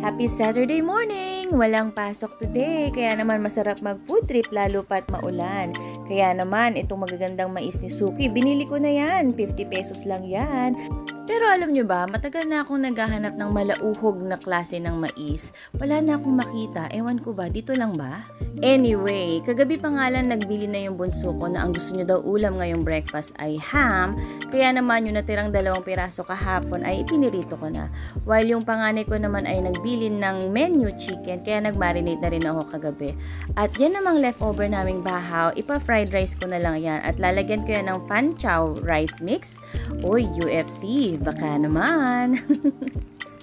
Happy Saturday morning! Walang pasok today, kaya naman masarap mag-food trip lalo pat maulan. Kaya naman, itong magagandang mais ni Suki, binili ko na yan. 50 pesos lang yan. Pero alam nyo ba, matagal na akong naghahanap ng malauhog na klase ng mais. Wala na akong makita. Ewan ko ba, dito lang ba? Anyway, kagabi pa nga lang nagbili na yung bunso ko na ang gusto nyo daw ulam ngayong breakfast ay ham. Kaya naman yung natirang 2 piraso kahapon ay ipinirito ko na. While yung panganay ko naman ay nagbili ng menu chicken, kaya nagmarinate na rin ako kagabi. At yan namang leftover naming bahaw, ipa-fried rice ko na lang yan. At lalagyan ko yan ng fan chow rice mix. Oy, UFC, baka naman.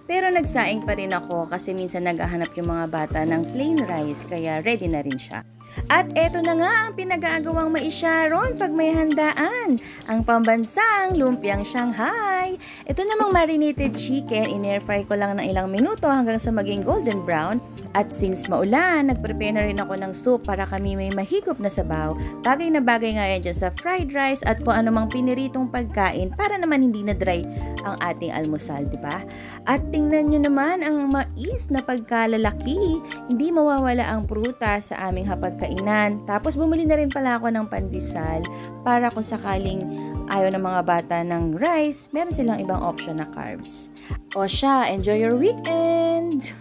Pero nagsaing pa rin ako kasi minsan naghahanap yung mga bata ng plain rice, kaya ready na rin siya. At eto na nga ang pinag-aagawang mais Sharon pag may handaan, ang pambansang lumpiang Shanghai. Ito namang marinated chicken, in-air fry ko lang ng ilang minuto hanggang sa maging golden brown. At since maulan, nag-prepare na rin ako ng soup para kami may mahigop na sabaw. Bagay na bagay nga yan dyan sa fried rice at kung anumang piniritong pagkain para naman hindi na dry ang ating almusal, di ba? At tingnan nyo naman ang mais na pagkalalaki. Hindi mawawala ang prutas sa aming hapagkainan. Tapos bumili na rin pala ako ng pandesal para kung sakaling ayaw ng mga bata ng rice, meron silang ibang option na carbs. O siya, enjoy your weekend!